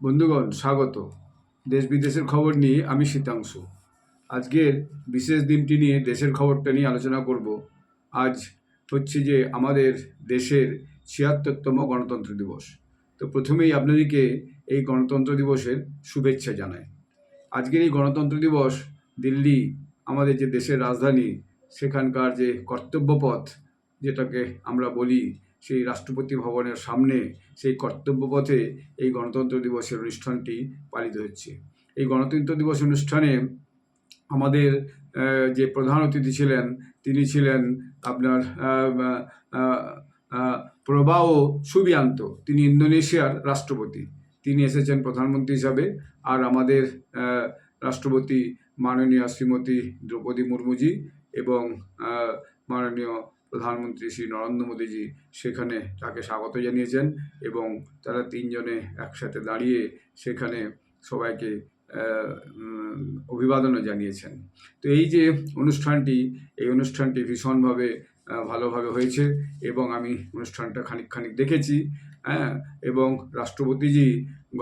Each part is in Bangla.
বন্ধুগণ স্বাগত। দেশ বিদেশের খবর নিয়ে আমি শীতাংশু। আজকের বিশেষ দিনটি নিয়ে দেশের খবরটা নিয়ে আলোচনা করব। আজ হচ্ছে যে আমাদের দেশের ৭৬তম গণতন্ত্র দিবস। তো প্রথমেই আপনাদেরকে এই গণতন্ত্র দিবসের শুভেচ্ছা জানাই। আজকের এই গণতন্ত্র দিবস দিল্লি, আমাদের যে দেশের রাজধানী, সেখানকার যে কর্তব্যপথ যেটাকে আমরা বলি, সেই রাষ্ট্রপতি ভবনের সামনে সেই কর্তব্যপথে এই গণতন্ত্র দিবসের অনুষ্ঠানটি পালিত হচ্ছে। এই গণতন্ত্র দিবস অনুষ্ঠানে আমাদের যে প্রধান অতিথি ছিলেন, তিনি ছিলেন আপনার প্রবাও সুবিয়ান্তো। তিনি ইন্দোনেশিয়ার রাষ্ট্রপতি। তিনি এসেছেন প্রধানমন্ত্রী হিসাবে। আর আমাদের রাষ্ট্রপতি মাননীয় শ্রীমতী দ্রৌপদী মুর্মুজি এবং মাননীয় প্রধানমন্ত্রী শ্রী নরেন্দ্র মোদীজি সেখানে তাকে স্বাগত জানিয়েছেন এবং তারা তিনজনে একসাথে দাঁড়িয়ে সেখানে সবাইকে অভিবাদনও জানিয়েছেন। তো এই যে এই অনুষ্ঠানটি ভীষণভাবে ভালোভাবে হয়েছে এবং আমি অনুষ্ঠানটা খানিক দেখেছি। হ্যাঁ, এবং রাষ্ট্রপতিজি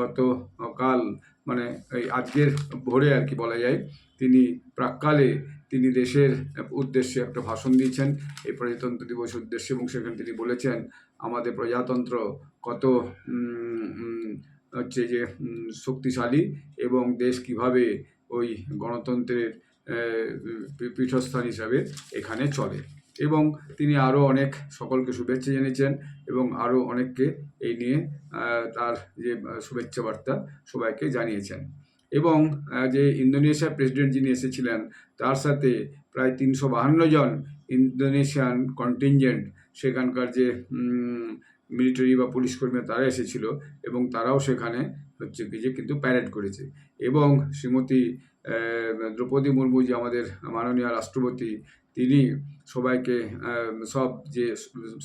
গতকাল মানে এই আজকের ভোরে আর কি বলা যায়, তিনি প্রাক্কালে তিনি দেশের উদ্দেশ্যে একটা ভাষণ দিয়েছেন এই প্রজাতন্ত্র দিবসের উদ্দেশ্যে, এবং সেখানে তিনি বলেছেন আমাদের প্রজাতন্ত্র কত হচ্ছে যে শক্তিশালী এবং দেশ কিভাবে ওই গণতন্ত্রের পীঠস্থান হিসাবে এখানে চলে। এবং তিনি আরও অনেক সকলকে শুভেচ্ছা জানিয়েছেন এবং আরও অনেককে এই নিয়ে তার যে শুভেচ্ছা বার্তা সবাইকে জানিয়েছেন। এবং যে ইন্দোনেশিয়ার প্রেসিডেন্ট যিনি এসেছিলেন, তার সাথে প্রায় ৩৫২ জন ইন্দোনেশিয়ান কন্টিনজেন্ট, সেখানকার যে মিলিটারি বা পুলিশ কর্মী, তারা এসেছিল এবং তারাও সেখানে হচ্ছে কি যে কিন্তু প্যারেড করেছে। এবং শ্রীমতী দ্রৌপদী মুর্মু, যে আমাদের মাননীয় রাষ্ট্রপতি, তিনি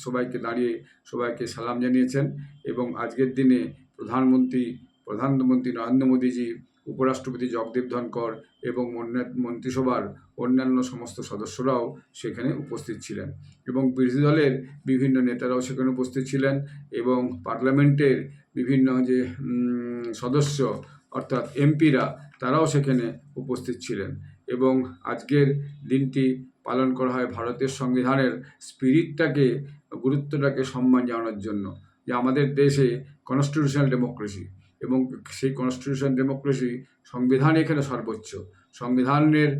সবাইকে দাঁড়িয়ে সবাইকে সালাম জানিয়েছেন। এবং আজকের দিনে প্রধানমন্ত্রী নরেন্দ্র মোদীজি, উপরাষ্ট্রপতি জগদীপ ধনকর এবং মন্ত্রিসভার অন্যান্য সমস্ত সদস্যরাও সেখানে উপস্থিত ছিলেন এবং বিরোধী দলের বিভিন্ন নেতারাও সেখানে উপস্থিত ছিলেন এবং পার্লামেন্টের বিভিন্ন যে সদস্য অর্থাৎ এমপিরা, তারাও সেখানে উপস্থিত ছিলেন। এবং আজকের দিনটি পালন করা হয় ভারতের সংবিধানের স্পিরিটটাকে, গুরুত্বটাকে সম্মান জানানোর জন্য, যে আমাদের দেশে কনস্টিটিউশনাল ডেমোক্রেসি এবং সেই কনস্টিটিউশন ডেমোক্রেসি, সংবিধান এখানে সর্বোচ্চ। সংবিধানের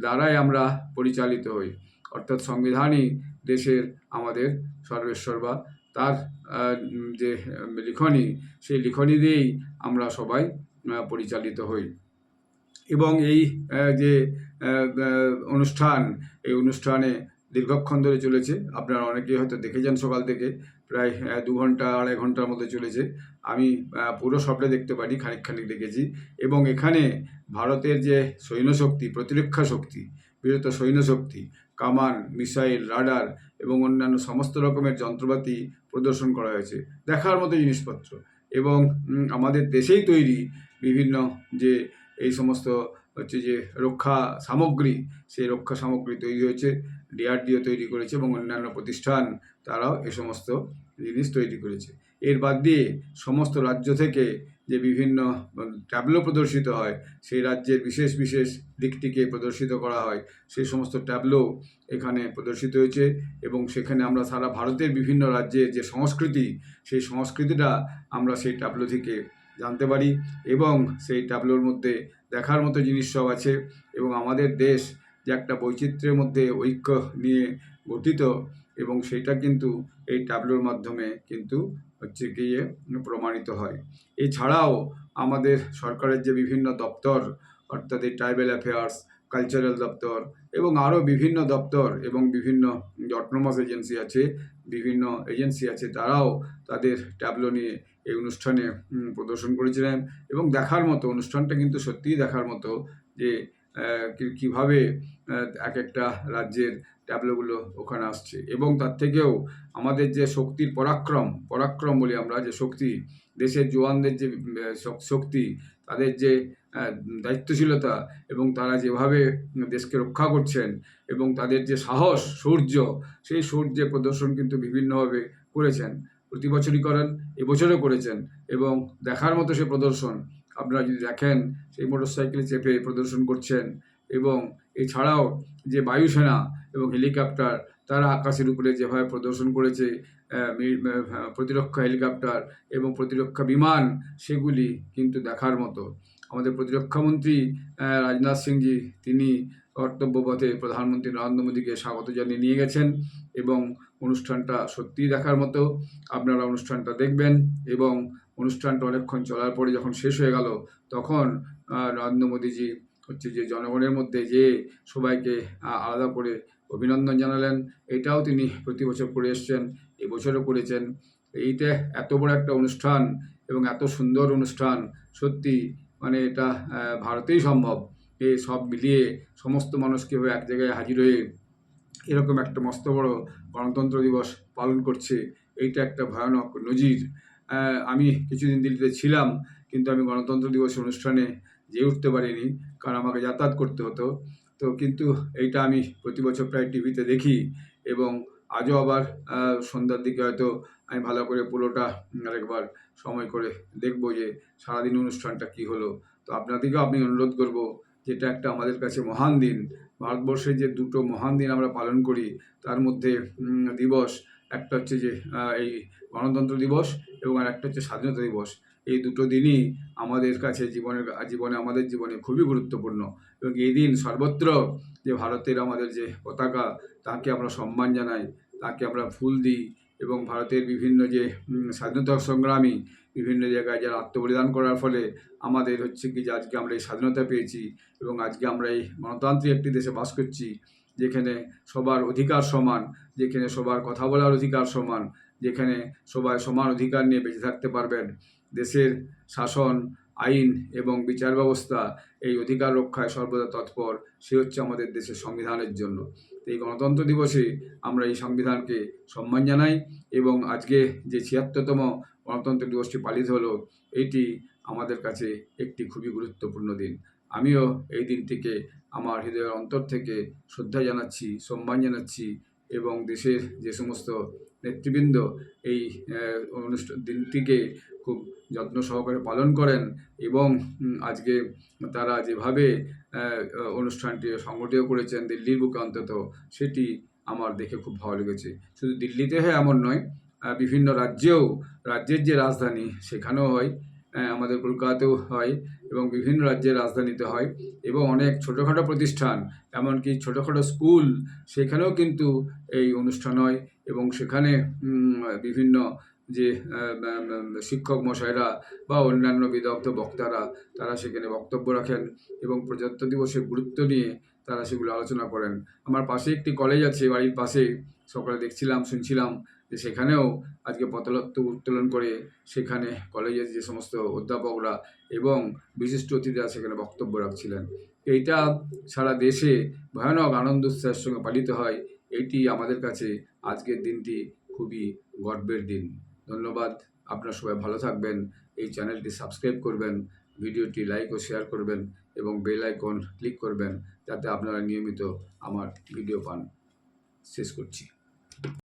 দ্বারাই আমরা পরিচালিত হই, অর্থাৎ সংবিধানই দেশের আমাদের সর্বেসর্বা। তার যে লিখনী, সেই লিখনী দিয়েই আমরা সবাই পরিচালিত হই। এবং এই যে এই অনুষ্ঠানে দীর্ঘক্ষণ ধরে চলেছে। আপনারা অনেকেই হয়তো দেখেছেন, সকাল থেকে প্রায় 2 ঘন্টা 2.5 ঘন্টার মধ্যে চলেছে। আমি পুরো সবটা দেখতে পারি, খানিক দেখেছি। এবং এখানে ভারতের যে সৈন্যশক্তি, প্রতিরক্ষা শক্তি, বৃহৎ সৈন্যশক্তি, কামান, মিসাইল, রাডার এবং অন্যান্য সমস্ত রকমের যন্ত্রপাতি প্রদর্শন করা হয়েছে, দেখার মতো জিনিসপত্র। এবং আমাদের দেশেই তৈরি বিভিন্ন যে এই সমস্ত হচ্ছে যে রক্ষা সামগ্রী, সেই রক্ষা সামগ্রী তৈরি হয়েছে, DRDO তৈরি করেছে এবং অন্যান্য প্রতিষ্ঠান, তারাও এ সমস্ত জিনিস তৈরি করেছে। এর বাদ দিয়ে সমস্ত রাজ্য থেকে যে বিভিন্ন ট্যাবলো প্রদর্শিত হয়, সেই রাজ্যের বিশেষ দিকটিকে প্রদর্শিত করা হয়, সেই সমস্ত ট্যাবলো এখানে প্রদর্শিত হয়েছে। এবং সেখানে আমরা সারা ভারতের বিভিন্ন রাজ্যের যে সংস্কৃতি, সেই সংস্কৃতিটা আমরা সেই ট্যাবলো থেকে জানতে পারি। এবং সেই ট্যাবলোর মধ্যে দেখার মতো জিনিস সব আছে। এবং আমাদের দেশ যে একটা বৈচিত্র্যের মধ্যে ঐক্য নিয়ে গঠিত, এবং সেটা কিন্তু এই ট্যাবলোর মাধ্যমে কিন্তু হচ্ছে গিয়ে প্রমাণিত হয়। এছাড়াও আমাদের সরকারের যে বিভিন্ন দপ্তর, অর্থাৎ এই ট্রাইবাল অ্যাফেয়ার্স, কালচারাল দপ্তর এবং আরও বিভিন্ন দপ্তর এবং বিভিন্ন অটোনমাস এজেন্সি আছে, বিভিন্ন এজেন্সি আছে, তারাও তাদের ট্যাবলো নিয়ে এই অনুষ্ঠানে প্রদর্শন করেছিলেন। এবং দেখার মতো, অনুষ্ঠানটা কিন্তু সত্যিই দেখার মতো, যে কীভাবে এক একটা রাজ্যের ট্যাবলোগুলো ওখানে আসছে। এবং তার থেকেও আমাদের যে শক্তির পরাক্রম বলি আমরা, যে শক্তি, দেশের জওয়ানদের যে শক্তি, তাদের যে দায়িত্বশীলতা এবং তারা যেভাবে দেশকে রক্ষা করছেন এবং তাদের যে সাহস, শৌর্য, সেই শৌর্যের প্রদর্শন কিন্তু বিভিন্নভাবে করেছেন। প্রতি বছরই করেন, এবছরও করেছেন এবং দেখার মতো সে প্রদর্শন আপনারা যদি দেখেন, সেই মোটরসাইকেলে চেপে প্রদর্শন করছেন এবং এছাড়াও যে বায়ুসেনা এবং হেলিকপ্টার তারা আকাশের উপরে যেভাবে প্রদর্শন করেছে, প্রতিরক্ষা হেলিকপ্টার এবং প্রতিরক্ষা বিমান, সেগুলি কিন্তু দেখার মতো। আমাদের প্রতিরক্ষামন্ত্রী রাজনাথ সিংজি তিনি কর্তব্যপথে প্রধানমন্ত্রী নরেন্দ্র মোদীকে স্বাগত জানিয়ে নিয়ে গেছেন এবং অনুষ্ঠানটা সত্যিই দেখার মতো। আপনারা অনুষ্ঠানটা দেখবেন এবং অনুষ্ঠানটা অনেকক্ষণ চলার পরে যখন শেষ হয়ে গেল, তখন নরেন্দ্র মোদীজি হচ্ছে যে জনগণের মধ্যে যে সবাইকে আলাদা করে অভিনন্দন জানালেন। এটাও তিনি প্রতি বছর করে এসছেন, এবছরও করেছেন। এইটা এত বড় একটা অনুষ্ঠান এবং এত সুন্দর অনুষ্ঠান, সত্যি মানে এটা ভারতেই সম্ভব। এই সব মিলিয়ে সমস্ত মানুষ কীভাবে এক জায়গায় হাজির হয়ে এরকম একটা মস্ত বড় গণতন্ত্র দিবস পালন করছে, এইটা একটা ভয়ানক নজির। আমি কিছুদিন দিল্লিতে ছিলাম, কিন্তু আমি গণতন্ত্র দিবস অনুষ্ঠানে যেয়ে উঠতে পারিনি, কারণ আমাকে যাতায়াত করতে হতো। তো কিন্তু এইটা আমি প্রতি বছর প্রায় টিভিতে দেখি এবং আজও আবার সন্ধ্যার দিকে হয়তো আমি ভালো করে পুরোটা আরেকবার সময় করে দেখব যে সারাদিন অনুষ্ঠানটা কী হলো। তো আপনাদেরকেও আমি অনুরোধ করব, যেটা একটা আমাদের কাছে মহান দিন, ভারতবর্ষে যে দুটো মহান দিন আমরা পালন করি, তার মধ্যে দিবস একটা হচ্ছে যে এই গণতন্ত্র দিবস এবং আর একটা হচ্ছে স্বাধীনতা দিবস। এই দুটো দিনই আমাদের কাছে জীবনে আমাদের জীবনে খুবই গুরুত্বপূর্ণ এবং এই দিন সর্বত্র যে ভারতের আমাদের যে পতাকা, তাকে আমরা সম্মান জানাই, তাকে আমরা ফুল দিই এবং ভারতের বিভিন্ন যে স্বাধীনতা সংগ্রামী বিভিন্ন জায়গায় যারা আত্মবলিদান করার ফলে আমাদের হচ্ছে কি যে আজকে আমরা এই স্বাধীনতা পেয়েছি এবং আজকে আমরা এই গণতান্ত্রিক একটি দেশে বাস করছি, যেখানে সবার অধিকার সমান, যেখানে সবার কথা বলার অধিকার সমান, যেখানে সবাই সমান অধিকার নিয়ে বেঁচে থাকতে পারবেন। দেশের শাসন, আইন এবং বিচার ব্যবস্থা এই অধিকার রক্ষায় সর্বদা তৎপর, সে হচ্ছে আমাদের দেশের সংবিধানের জন্য। এই গণতন্ত্র দিবসে আমরা এই সংবিধানকে সম্মান জানাই এবং আজকে যে ৭৬তম গণতন্ত্র দিবসটি পালিত হলো, এটি আমাদের কাছে একটি খুবই গুরুত্বপূর্ণ দিন। আমিও এই দিনটিকে আমার হৃদয়ের অন্তর থেকে শ্রদ্ধা জানাচ্ছি, সম্মান জানাচ্ছি এবং দেশের যে সমস্ত নেতৃবৃন্দ এই দিনটিকে খুব যত্ন সহকারে পালন করেন এবং আজকে তারা যেভাবে অনুষ্ঠানটি সংগঠিত করেছেন দিল্লির বুকে অন্তত, সেটি আমার দেখে খুব ভালো লেগেছে। শুধু দিল্লিতে হয় এমন নয়, বিভিন্ন রাজ্যের যে রাজধানী সেখানেও হয়, আমাদের কলকাতাতেও হয় এবং বিভিন্ন রাজ্যের রাজধানীতে হয় এবং অনেক ছোটোখাটো প্রতিষ্ঠান, এমনকি ছোটোখাটো স্কুল, সেখানেও কিন্তু এই অনুষ্ঠান হয় এবং সেখানে বিভিন্ন যে শিক্ষক মশাইরা বা অন্যান্য বিদগ্ধ বক্তারা, তারা সেখানে বক্তব্য রাখেন এবং প্রজাতন্ত্র দিবসের গুরুত্ব নিয়ে তারা সেগুলো আলোচনা করেন। আমার পাশে একটি কলেজ আছে, বাড়ির পাশে, সকালে দেখছিলাম, শুনছিলাম যে সেখানেও আজকে পতাকা উত্তোলন করে সেখানে কলেজের যে সমস্ত অধ্যাপকরা এবং বিশিষ্ট অতিথিরা সেখানে বক্তব্য রাখছিলেন। এইটা সারা দেশে ভয়ানক আনন্দ উৎসাহের সঙ্গে পালিত হয়। এইটি আমাদের কাছে আজকের দিনটি খুবই গর্বের দিন। ধন্যবাদ। আপনারা সবাই ভালো থাকবেন। এই চ্যানেলটি সাবস্ক্রাইব করবেন, ভিডিওটি লাইক ও শেয়ার করবেন এবং বেল আইকন ক্লিক করবেন, যাতে আপনারা নিয়মিত আমার ভিডিও পান। শেষ করছি।